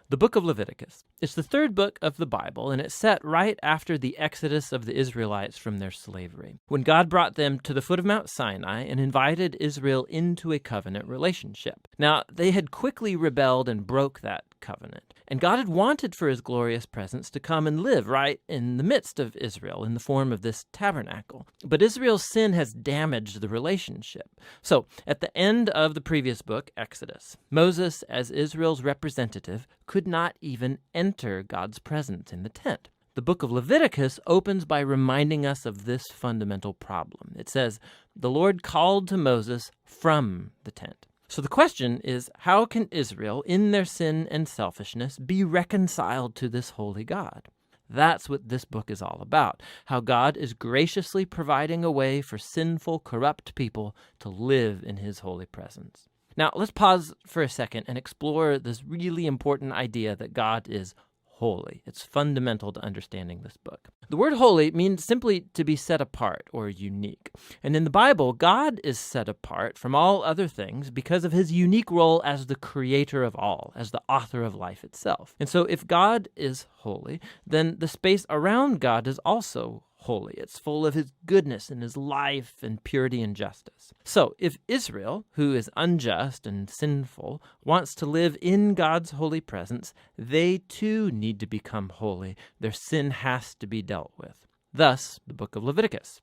The book of Leviticus. It's the third book of the Bible, and it's set right after the exodus of the Israelites from their slavery, when God brought them to the foot of Mount Sinai and invited Israel into a covenant relationship. Now, they had quickly rebelled and broke that covenant, and God had wanted for his glorious presence to come and live right in the midst of Israel in the form of this tabernacle. But Israel's sin has damaged the relationship. So, at the end of the previous book, Exodus, Moses, as Israel's representative, could not even enter God's presence in the tent. The book of Leviticus opens by reminding us of this fundamental problem. It says, "The Lord called to Moses from the tent." So the question is, how can Israel, in their sin and selfishness, be reconciled to this holy God? That's what this book is all about, how God is graciously providing a way for sinful, corrupt people to live in his holy presence. Now, let's pause for a second and explore this really important idea that God is holy. It's fundamental to understanding this book. The word holy means simply to be set apart or unique. And in the Bible, God is set apart from all other things because of his unique role as the creator of all, as the author of life itself. And so if God is holy, then the space around God is also holy. It's full of his goodness and his life and purity and justice. So if Israel, who is unjust and sinful, wants to live in God's holy presence, they too need to become holy. Their sin has to be dealt with. Thus, the book of Leviticus.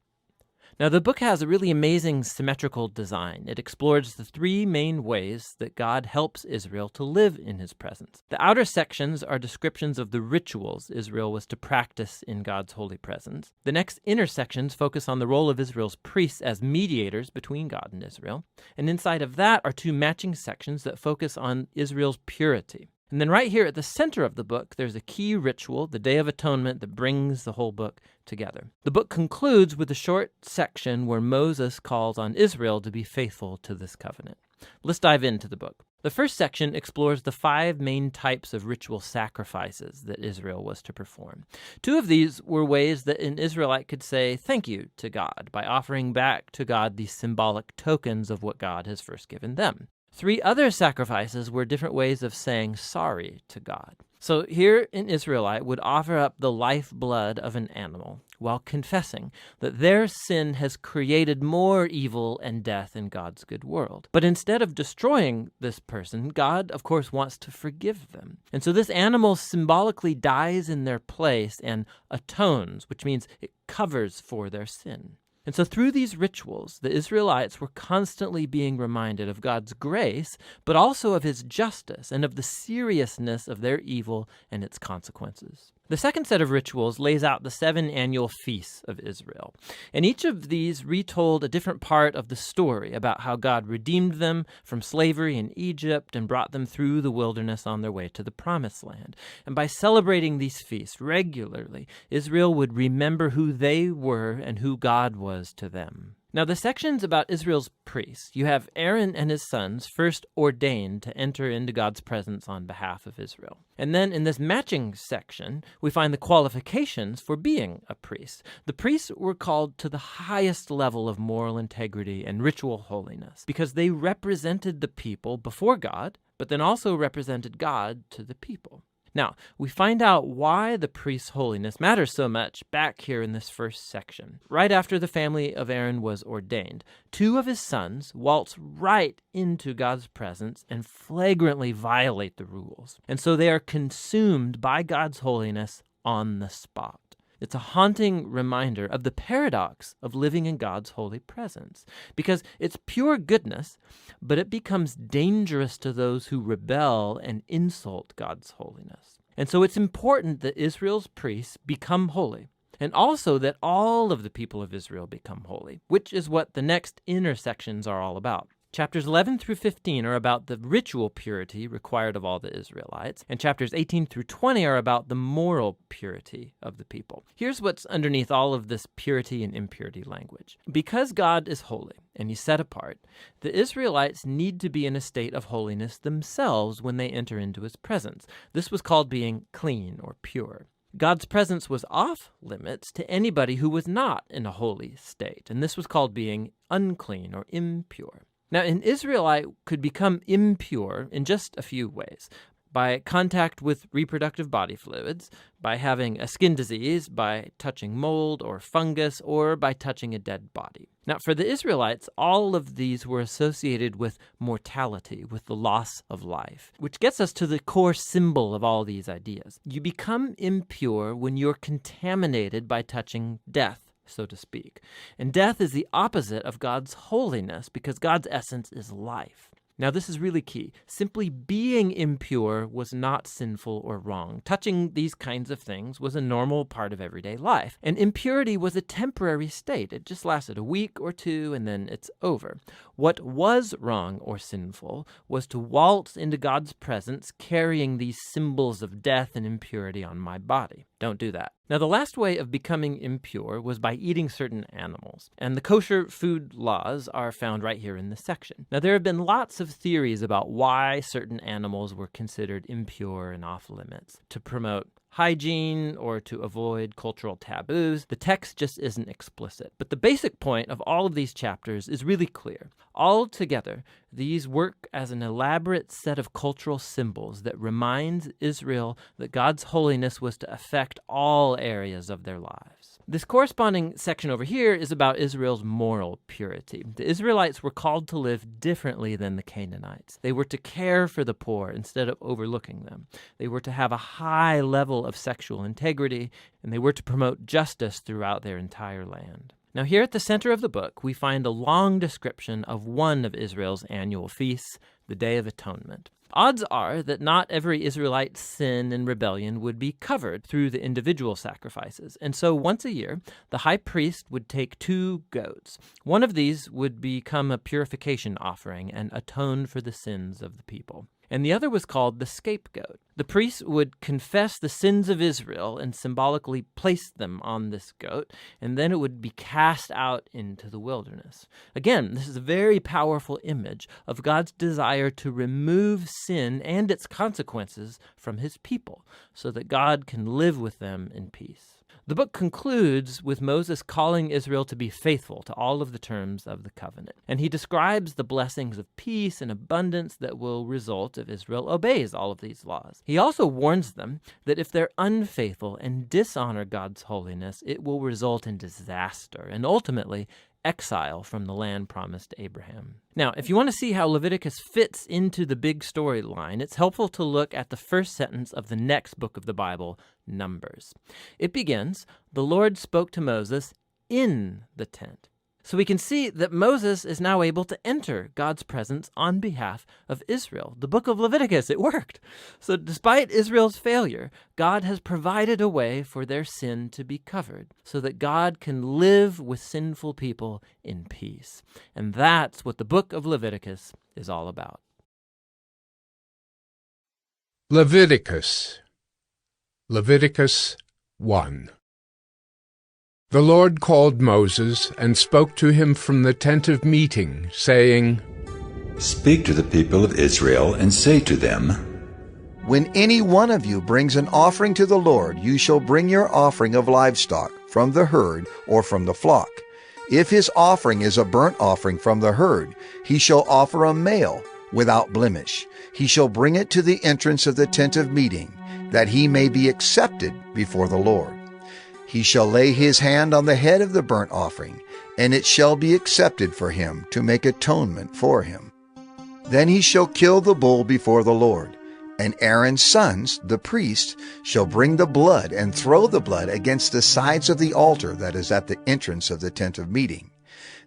Now, the book has a really amazing symmetrical design. It explores the three main ways that God helps Israel to live in his presence. The outer sections are descriptions of the rituals Israel was to practice in God's holy presence. The next inner sections focus on the role of Israel's priests as mediators between God and Israel. And inside of that are two matching sections that focus on Israel's purity. And then right here at the center of the book, there's a key ritual, the Day of Atonement, that brings the whole book together. The book concludes with a short section where Moses calls on Israel to be faithful to this covenant. Let's dive into the book. The first section explores the 5 main types of ritual sacrifices that Israel was to perform. 2 of these were ways that an Israelite could say thank you to God by offering back to God these symbolic tokens of what God has first given them. 3 other sacrifices were different ways of saying sorry to God. So here an Israelite would offer up the lifeblood of an animal while confessing that their sin has created more evil and death in God's good world. But instead of destroying this person, God, of course, wants to forgive them. And so this animal symbolically dies in their place and atones, which means it covers for their sin. And so through these rituals, the Israelites were constantly being reminded of God's grace, but also of his justice and of the seriousness of their evil and its consequences. The second set of rituals lays out the 7 annual feasts of Israel. And each of these retold a different part of the story about how God redeemed them from slavery in Egypt and brought them through the wilderness on their way to the Promised Land. And by celebrating these feasts regularly, Israel would remember who they were and who God was to them. Now, the sections about Israel's priests, you have Aaron and his sons first ordained to enter into God's presence on behalf of Israel. And then in this matching section, we find the qualifications for being a priest. The priests were called to the highest level of moral integrity and ritual holiness because they represented the people before God, but then also represented God to the people. Now, we find out why the priest's holiness matters so much back here in this first section. Right after the family of Aaron was ordained, 2 of his sons waltz right into God's presence and flagrantly violate the rules. And so they are consumed by God's holiness on the spot. It's a haunting reminder of the paradox of living in God's holy presence, because it's pure goodness, but it becomes dangerous to those who rebel and insult God's holiness. And so it's important that Israel's priests become holy, and also that all of the people of Israel become holy, which is what the next inner sections are all about. Chapters 11 through 15 are about the ritual purity required of all the Israelites, and chapters 18 through 20 are about the moral purity of the people. Here's what's underneath all of this purity and impurity language. Because God is holy and he's set apart, the Israelites need to be in a state of holiness themselves when they enter into his presence. This was called being clean or pure. God's presence was off limits to anybody who was not in a holy state, and this was called being unclean or impure. Now, an Israelite could become impure in just a few ways. by contact with reproductive body fluids, by having a skin disease, by touching mold or fungus, or by touching a dead body. Now, for the Israelites, all of these were associated with mortality, with the loss of life, which gets us to the core symbol of all these ideas. You become impure when you're contaminated by touching death, so to speak. And death is the opposite of God's holiness because God's essence is life. Now, this is really key. Simply being impure was not sinful or wrong. Touching these kinds of things was a normal part of everyday life. And impurity was a temporary state. It just lasted a week or two, and then it's over. What was wrong or sinful was to waltz into God's presence carrying these symbols of death and impurity on my body. Don't do that. Now, the last way of becoming impure was by eating certain animals, and the kosher food laws are found right here in this section. Now, there have been lots of theories about why certain animals were considered impure and off limits. To promote hygiene or to avoid cultural taboos, the text just isn't explicit. But the basic point of all of these chapters is really clear. Altogether, these work as an elaborate set of cultural symbols that reminds Israel that God's holiness was to affect all areas of their lives. This corresponding section over here is about Israel's moral purity. The Israelites were called to live differently than the Canaanites. They were to care for the poor instead of overlooking them. They were to have a high level of sexual integrity, and they were to promote justice throughout their entire land. Now, here at the center of the book, we find a long description of one of Israel's annual feasts, the Day of Atonement. Odds are that not every Israelite's sin and rebellion would be covered through the individual sacrifices. And so once a year, the high priest would take 2 goats. One of these would become a purification offering and atone for the sins of the people. And the other was called the scapegoat. The priest would confess the sins of Israel and symbolically place them on this goat, and then it would be cast out into the wilderness. Again, this is a very powerful image of God's desire to remove sin and its consequences from his people so that God can live with them in peace. The book concludes with Moses calling Israel to be faithful to all of the terms of the covenant. And he describes the blessings of peace and abundance that will result if Israel obeys all of these laws. He also warns them that if they're unfaithful and dishonor God's holiness, it will result in disaster and ultimately exile from the land promised to Abraham. Now, if you want to see how Leviticus fits into the big storyline, it's helpful to look at the first sentence of the next book of the Bible, Numbers. It begins, "The Lord spoke to Moses in the tent." So we can see that Moses is now able to enter God's presence on behalf of Israel. The book of Leviticus, it worked. So despite Israel's failure, God has provided a way for their sin to be covered so that God can live with sinful people in peace. And that's what the book of Leviticus is all about. Leviticus 1. The Lord called Moses and spoke to him from the tent of meeting, saying, Speak to the people of Israel and say to them, When any one of you brings an offering to the Lord, you shall bring your offering of livestock from the herd or from the flock. If his offering is a burnt offering from the herd, he shall offer a male without blemish. He shall bring it to the entrance of the tent of meeting, that he may be accepted before the Lord. He shall lay his hand on the head of the burnt offering, and it shall be accepted for him to make atonement for him. Then he shall kill the bull before the Lord, and Aaron's sons, the priests, shall bring the blood and throw the blood against the sides of the altar that is at the entrance of the tent of meeting.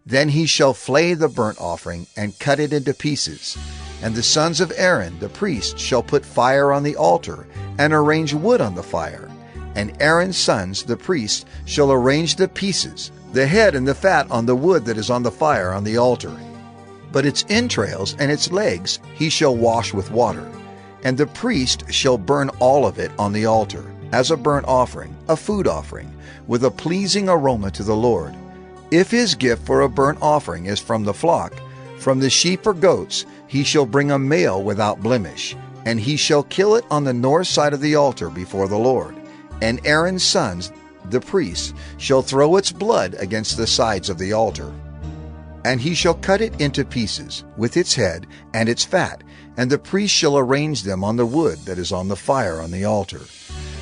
Then he shall flay the burnt offering and cut it into pieces. And the sons of Aaron, the priest, shall put fire on the altar and arrange wood on the fire. And Aaron's sons, the priests, shall arrange the pieces, the head and the fat on the wood that is on the fire on the altar. But its entrails and its legs he shall wash with water. And the priest shall burn all of it on the altar, as a burnt offering, a food offering, with a pleasing aroma to the Lord. If his gift for a burnt offering is from the flock, from the sheep or goats, he shall bring a male without blemish, and he shall kill it on the north side of the altar before the Lord. And Aaron's sons, the priests, shall throw its blood against the sides of the altar. And he shall cut it into pieces, with its head and its fat, and the priest shall arrange them on the wood that is on the fire on the altar.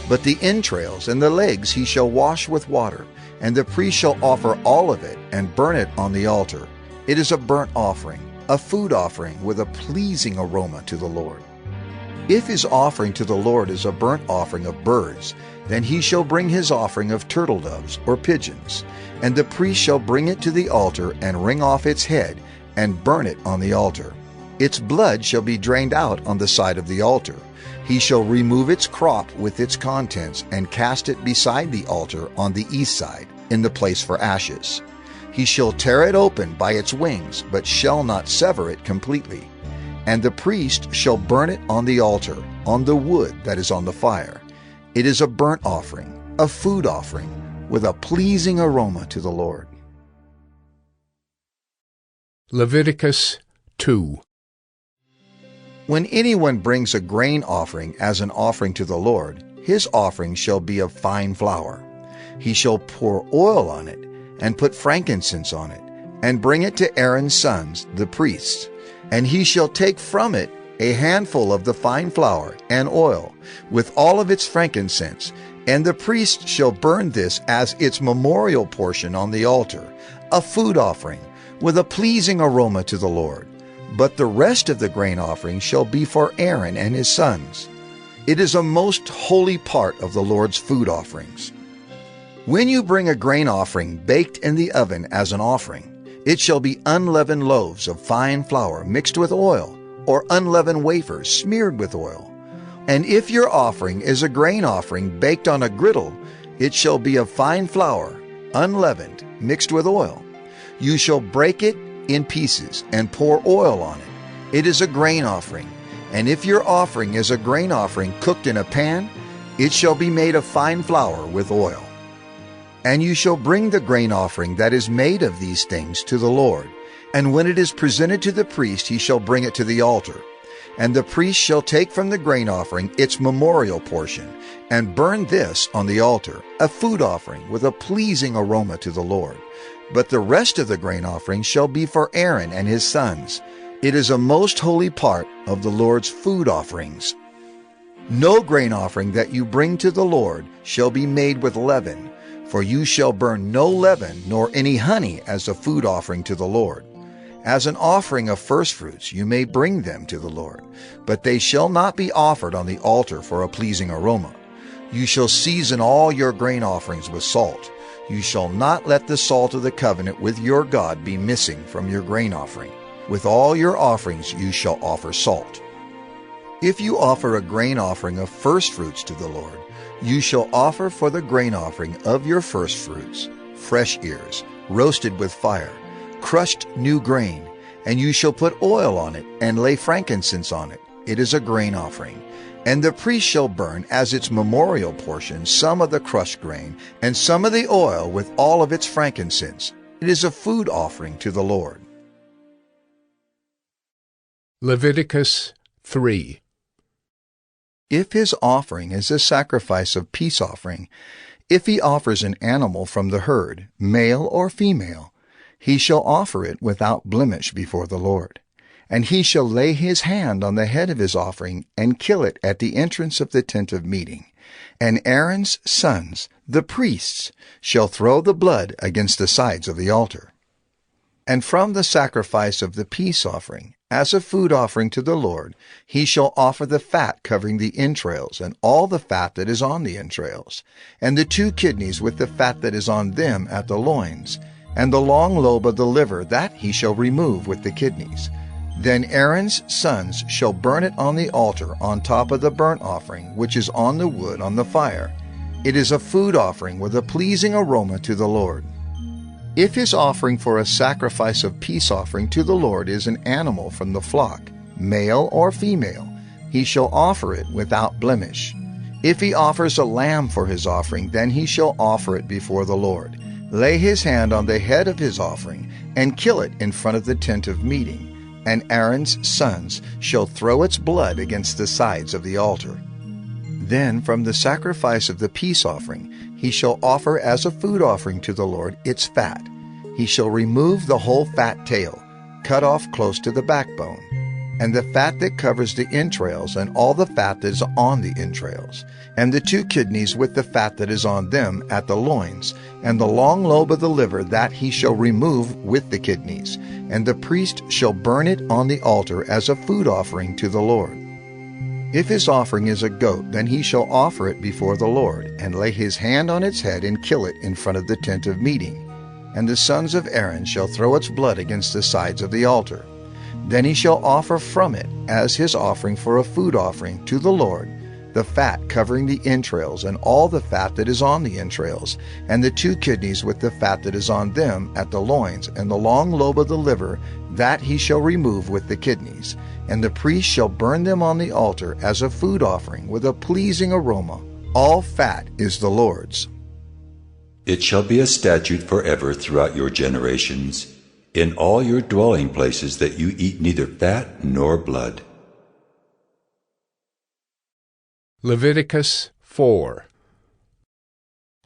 But the entrails and the legs he shall wash with water, and the priest shall offer all of it and burn it on the altar. It is a burnt offering, a food offering with a pleasing aroma to the Lord. If his offering to the Lord is a burnt offering of birds, then he shall bring his offering of turtle doves or pigeons, and the priest shall bring it to the altar and wring off its head and burn it on the altar. Its blood shall be drained out on the side of the altar. He shall remove its crop with its contents and cast it beside the altar on the east side, in the place for ashes. He shall tear it open by its wings, but shall not sever it completely. And the priest shall burn it on the altar, on the wood that is on the fire. It is a burnt offering, a food offering, with a pleasing aroma to the Lord. Leviticus 2. When anyone brings a grain offering as an offering to the Lord, his offering shall be of fine flour. He shall pour oil on it, and put frankincense on it, and bring it to Aaron's sons, the priests. And he shall take from it a handful of the fine flour and oil, with all of its frankincense, and the priest shall burn this as its memorial portion on the altar, a food offering, with a pleasing aroma to the Lord. But the rest of the grain offering shall be for Aaron and his sons. It is a most holy part of the Lord's food offerings. When you bring a grain offering baked in the oven as an offering, it shall be unleavened loaves of fine flour mixed with oil, or unleavened wafers smeared with oil. And if your offering is a grain offering baked on a griddle, it shall be of fine flour, unleavened, mixed with oil. You shall break it in pieces and pour oil on it. It is a grain offering. And if your offering is a grain offering cooked in a pan, it shall be made of fine flour with oil. And you shall bring the grain offering that is made of these things to the Lord. And when it is presented to the priest, he shall bring it to the altar. And the priest shall take from the grain offering its memorial portion, and burn this on the altar, a food offering with a pleasing aroma to the Lord. But the rest of the grain offering shall be for Aaron and his sons. It is a most holy part of the Lord's food offerings. No grain offering that you bring to the Lord shall be made with leaven, for you shall burn no leaven nor any honey as a food offering to the Lord. As an offering of firstfruits you may bring them to the Lord, but they shall not be offered on the altar for a pleasing aroma. You shall season all your grain offerings with salt. You shall not let the salt of the covenant with your God be missing from your grain offering. With all your offerings you shall offer salt. If you offer a grain offering of firstfruits to the Lord, you shall offer for the grain offering of your firstfruits fresh ears, roasted with fire, crushed new grain, and you shall put oil on it and lay frankincense on it. It is a grain offering. And the priest shall burn as its memorial portion some of the crushed grain and some of the oil with all of its frankincense. It is a food offering to the Lord. Leviticus 3. If his offering is a sacrifice of peace offering, if he offers an animal from the herd, male or female, he shall offer it without blemish before the Lord. And he shall lay his hand on the head of his offering and kill it at the entrance of the tent of meeting. And Aaron's sons, the priests, shall throw the blood against the sides of the altar. And from the sacrifice of the peace offering, as a food offering to the Lord, he shall offer the fat covering the entrails, and all the fat that is on the entrails, and the 2 kidneys with the fat that is on them at the loins, and the long lobe of the liver that he shall remove with the kidneys. Then Aaron's sons shall burn it on the altar on top of the burnt offering which is on the wood on the fire. It is a food offering with a pleasing aroma to the Lord. If his offering for a sacrifice of peace offering to the Lord is an animal from the flock, male or female, he shall offer it without blemish. If he offers a lamb for his offering, then he shall offer it before the Lord. Lay his hand on the head of his offering, and kill it in front of the tent of meeting. And Aaron's sons shall throw its blood against the sides of the altar. Then from the sacrifice of the peace offering he shall offer as a food offering to the Lord its fat. He shall remove the whole fat tail, cut off close to the backbone. and the fat that covers the entrails, and all the fat that is on the entrails, and the 2 kidneys with the fat that is on them at the loins, and the long lobe of the liver that he shall remove with the kidneys, and the priest shall burn it on the altar as a food offering to the Lord. If his offering is a goat, then he shall offer it before the Lord, and lay his hand on its head and kill it in front of the tent of meeting. And the sons of Aaron shall throw its blood against the sides of the altar. Then he shall offer from it, as his offering for a food offering to the Lord, the fat covering the entrails, and all the fat that is on the entrails, and the 2 kidneys with the fat that is on them at the loins, and the long lobe of the liver, that he shall remove with the kidneys. And the priest shall burn them on the altar as a food offering with a pleasing aroma. All fat is the Lord's. It shall be a statute forever throughout your generations, in all your dwelling places, that you eat neither fat nor blood. Leviticus 4.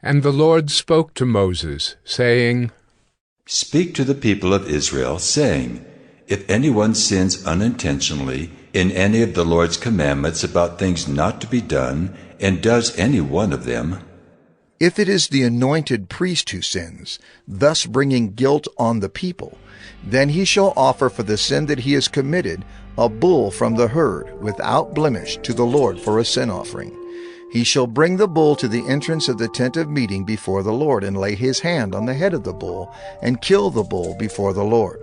And the Lord spoke to Moses, saying, Speak to the people of Israel, saying, If anyone sins unintentionally in any of the Lord's commandments about things not to be done, and does any one of them, if it is the anointed priest who sins, thus bringing guilt on the people, then he shall offer for the sin that he has committed a bull from the herd, without blemish, to the Lord for a sin offering. He shall bring the bull to the entrance of the tent of meeting before the Lord, and lay his hand on the head of the bull, and kill the bull before the Lord.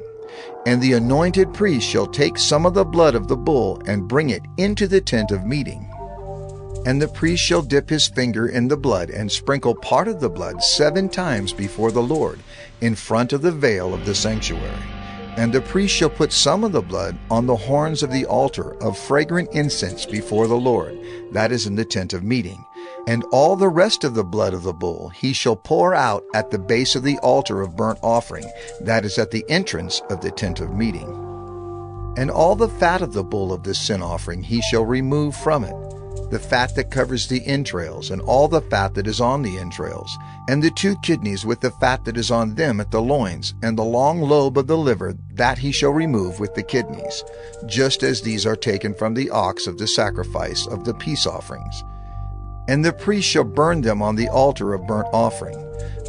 And the anointed priest shall take some of the blood of the bull, and bring it into the tent of meeting. And the priest shall dip his finger in the blood, and sprinkle part of the blood 7 times before the Lord, in front of the veil of the sanctuary. And the priest shall put some of the blood on the horns of the altar of fragrant incense before the Lord, that is in the tent of meeting. And all the rest of the blood of the bull he shall pour out at the base of the altar of burnt offering, that is at the entrance of the tent of meeting. And all the fat of the bull of the sin offering he shall remove from it, the fat that covers the entrails, and all the fat that is on the entrails, and the 2 kidneys with the fat that is on them at the loins, and the long lobe of the liver, that he shall remove with the kidneys, just as these are taken from the ox of the sacrifice of the peace offerings. And the priest shall burn them on the altar of burnt offering.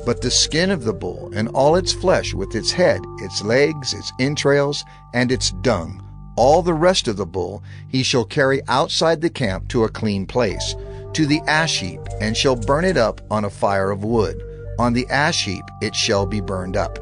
But the skin of the bull, and all its flesh, with its head, its legs, its entrails, and its dung, all the rest of the bull he shall carry outside the camp to a clean place, to the ash heap, and shall burn it up on a fire of wood. On the ash heap it shall be burned up.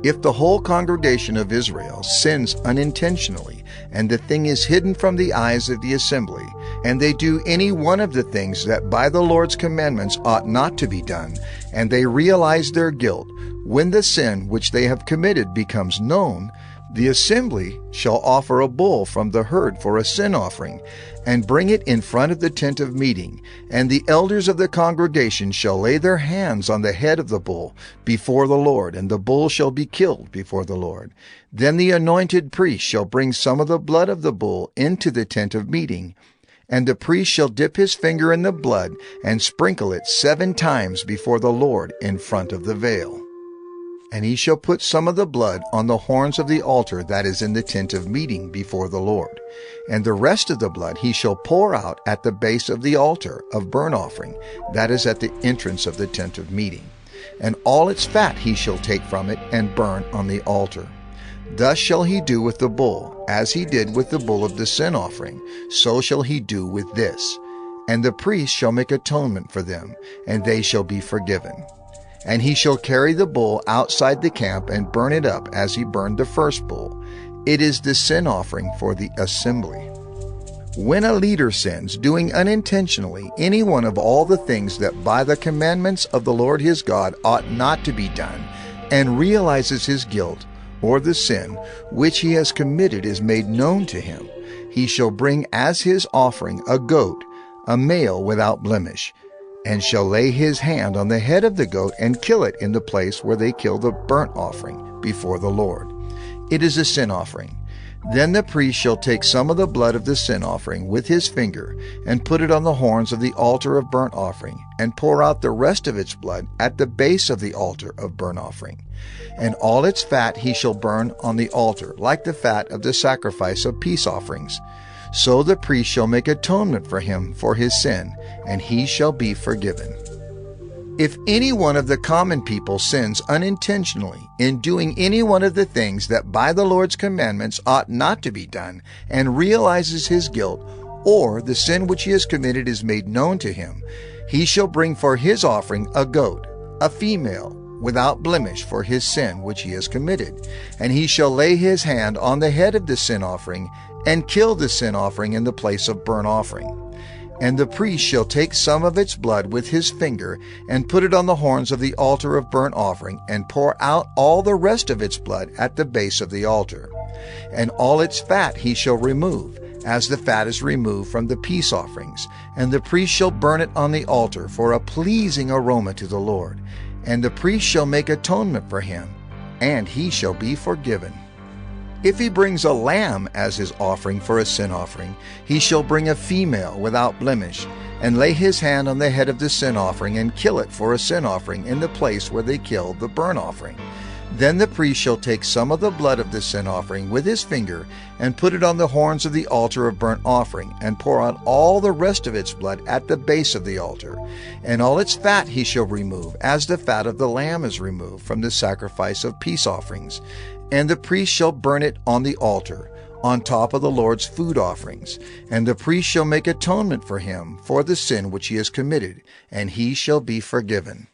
If the whole congregation of Israel sins unintentionally, and the thing is hidden from the eyes of the assembly, and they do any one of the things that by the Lord's commandments ought not to be done, and they realize their guilt, when the sin which they have committed becomes known, the assembly shall offer a bull from the herd for a sin offering, and bring it in front of the tent of meeting, and the elders of the congregation shall lay their hands on the head of the bull before the Lord, and the bull shall be killed before the Lord. Then the anointed priest shall bring some of the blood of the bull into the tent of meeting, and the priest shall dip his finger in the blood, and sprinkle it 7 times before the Lord in front of the veil. And he shall put some of the blood on the horns of the altar that is in the tent of meeting before the Lord. And the rest of the blood he shall pour out at the base of the altar of burnt offering, that is at the entrance of the tent of meeting. And all its fat he shall take from it and burn on the altar. Thus shall he do with the bull, as he did with the bull of the sin offering, so shall he do with this. And the priest shall make atonement for them, and they shall be forgiven. And he shall carry the bull outside the camp and burn it up as he burned the first bull. It is the sin offering for the assembly. When a leader sins, doing unintentionally any one of all the things that by the commandments of the Lord his God ought not to be done, and realizes his guilt, or the sin which he has committed is made known to him, he shall bring as his offering a goat, a male without blemish, and shall lay his hand on the head of the goat and kill it in the place where they kill the burnt offering before the Lord. It is a sin offering. Then the priest shall take some of the blood of the sin offering with his finger, and put it on the horns of the altar of burnt offering, and pour out the rest of its blood at the base of the altar of burnt offering. And all its fat he shall burn on the altar, like the fat of the sacrifice of peace offerings. So the priest shall make atonement for him for his sin, and he shall be forgiven. If any one of the common people sins unintentionally in doing any one of the things that by the Lord's commandments ought not to be done, and realizes his guilt, or the sin which he has committed is made known to him, he shall bring for his offering a goat, a female, without blemish for his sin which he has committed. And he shall lay his hand on the head of the sin offering, and kill the sin offering in the place of burnt offering. And the priest shall take some of its blood with his finger, and put it on the horns of the altar of burnt offering, and pour out all the rest of its blood at the base of the altar. And all its fat he shall remove, as the fat is removed from the peace offerings. And the priest shall burn it on the altar for a pleasing aroma to the Lord. And the priest shall make atonement for him, and he shall be forgiven. If he brings a lamb as his offering for a sin offering, he shall bring a female without blemish, and lay his hand on the head of the sin offering, and kill it for a sin offering in the place where they killed the burnt offering. Then the priest shall take some of the blood of the sin offering with his finger, and put it on the horns of the altar of burnt offering, and pour out all the rest of its blood at the base of the altar. And all its fat he shall remove, as the fat of the lamb is removed from the sacrifice of peace offerings. And the priest shall burn it on the altar, on top of the Lord's food offerings. And the priest shall make atonement for him for the sin which he has committed, and he shall be forgiven.